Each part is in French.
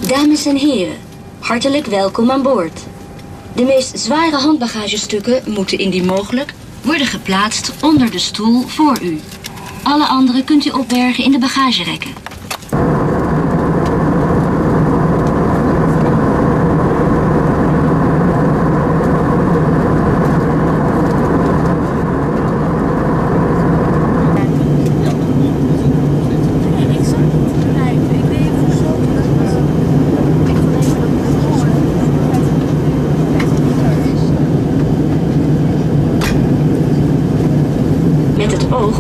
Dames en heren, hartelijk welkom aan boord. De meest zware handbagagestukken moeten indien mogelijk worden geplaatst onder de stoel voor u. Alle andere kunt u opbergen in de bagagerekken.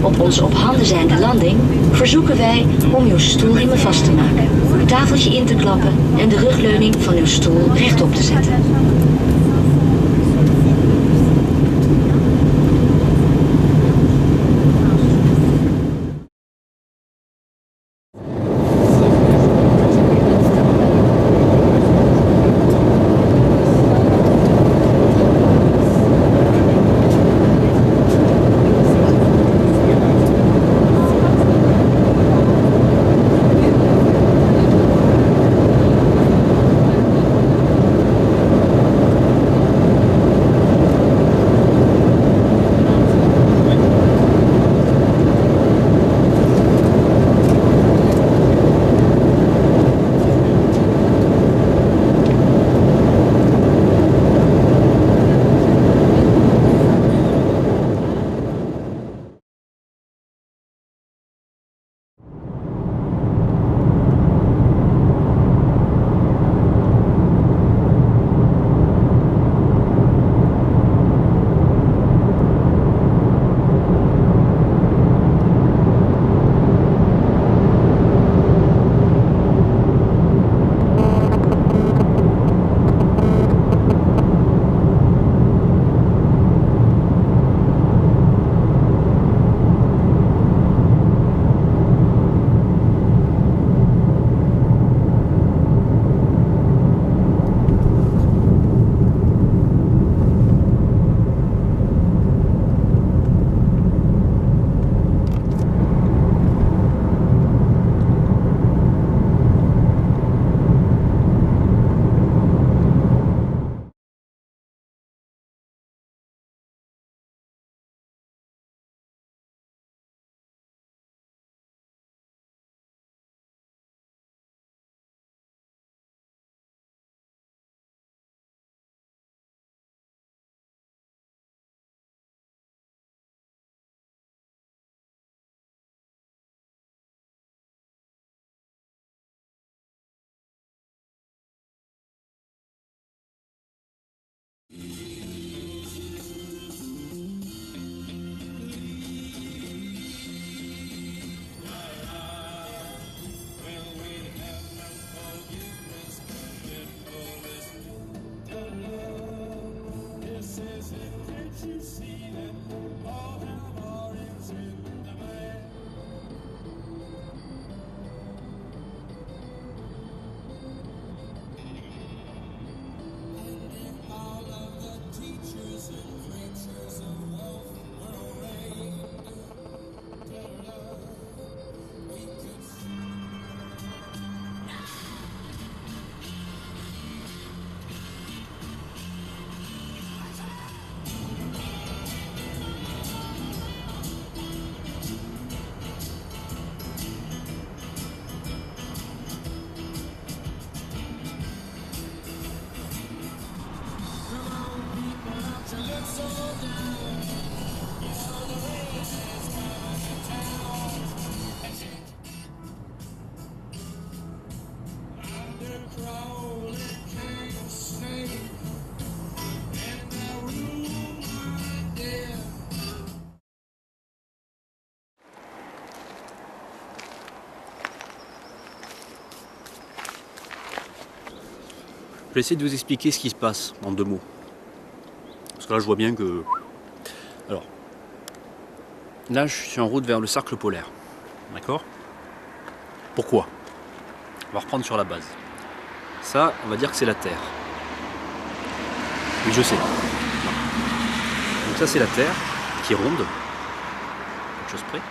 Op onze op handen zijnde landing verzoeken wij om uw stoelriemen vast te maken, uw tafeltje in te klappen en de rugleuning van uw stoel rechtop te zetten. Je vais essayer de vous expliquer ce qui se passe en 2 mots. Parce que là je vois bien que... Alors, là je suis en route vers le cercle polaire. D'accord? Pourquoi? On va reprendre sur la base. Ça, on va dire que c'est la Terre. Oui, je sais. Donc ça c'est la Terre, qui est ronde, quelque chose près.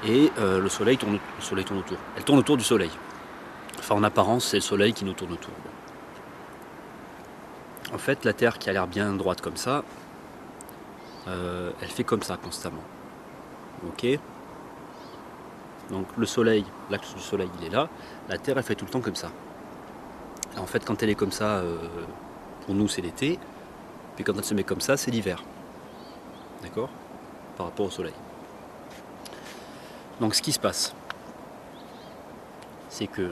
Et le soleil tourne autour. Elle tourne autour du soleil. Enfin, en apparence, c'est le Soleil qui nous tourne autour. En fait, la Terre qui a l'air bien droite comme ça, elle fait comme ça constamment. Ok? Donc le Soleil, l'axe du Soleil il est là, la Terre elle fait tout le temps comme ça. Et en fait quand elle est comme ça, pour nous c'est l'été, puis quand elle se met comme ça c'est l'hiver. D'accord? Par rapport au Soleil. Donc ce qui se passe, c'est que...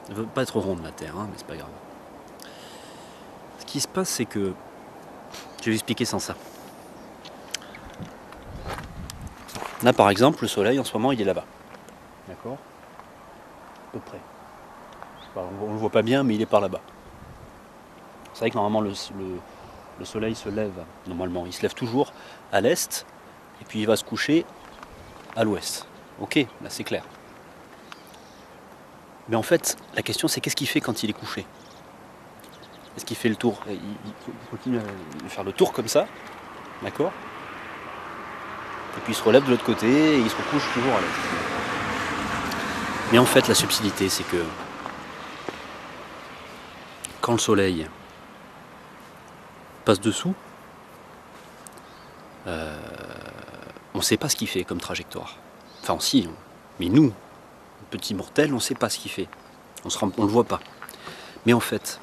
Elle ne veut pas être ronde la Terre, hein, mais c'est pas grave. Ce qui se passe c'est que... Je vais expliquer sans ça. Là par exemple, le Soleil en ce moment il est là-bas. D'accord? À peu près. On ne le voit pas bien, mais il est par là-bas. C'est vrai que normalement le Soleil se lève, normalement, il se lève toujours à l'est, et puis il va se coucher à l'ouest. Ok, là c'est clair. Mais en fait, la question c'est qu'est-ce qu'il fait quand il est couché? Est-ce qu'il fait le tour? Il continue à faire le tour comme ça, d'accord? Et puis il se relève de l'autre côté et il se recouche toujours à l'est. Mais en fait, la subtilité, c'est que quand le Soleil passe dessous, on ne sait pas ce qu'il fait comme trajectoire. Enfin, si, mais nous, petits mortels, on ne sait pas ce qu'il fait. On ne le voit pas. Mais en fait,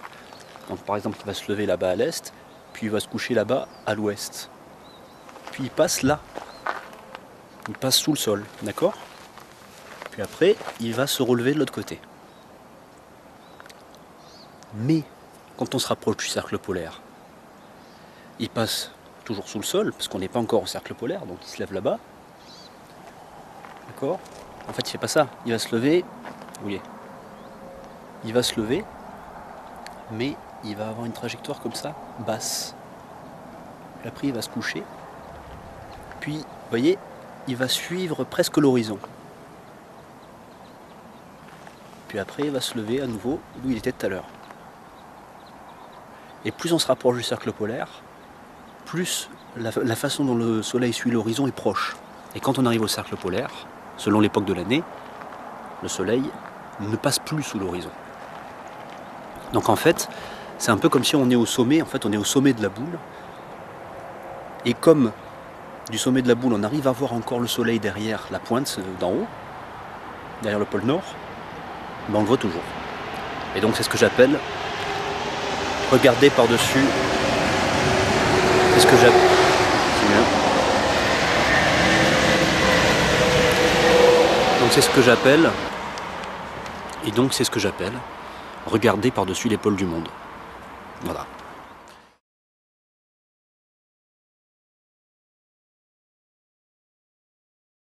donc, par exemple, il va se lever là-bas à l'est, puis il va se coucher là-bas à l'ouest. Puis il passe là. Il passe sous le sol, d'accord? Puis après, il va se relever de l'autre côté. Mais, quand on se rapproche du cercle polaire, il passe toujours sous le sol, parce qu'on n'est pas encore au cercle polaire, donc il se lève là-bas. D'accord? En fait, il ne fait pas ça. Il va se lever, vous voyez, il va se lever, mais il va avoir une trajectoire comme ça, basse. Puis après, il va se coucher. Puis, vous voyez, il va suivre presque l'horizon. Puis après, il va se lever à nouveau d'où il était tout à l'heure. Et plus on se rapproche du cercle polaire, plus la façon dont le Soleil suit l'horizon est proche. Et quand on arrive au cercle polaire, selon l'époque de l'année, le Soleil ne passe plus sous l'horizon. Donc en fait, c'est un peu comme si on est au sommet, en fait on est au sommet de la boule. Et comme du sommet de la boule, on arrive à voir encore le Soleil derrière la pointe d'en haut, derrière le pôle Nord, ben on le voit toujours. Et donc c'est ce que j'appelle regarder par-dessus. C'est ce que j'appelle. Donc c'est ce que j'appelle. Et donc c'est ce que j'appelle regarder par-dessus l'épaule du monde. Voilà.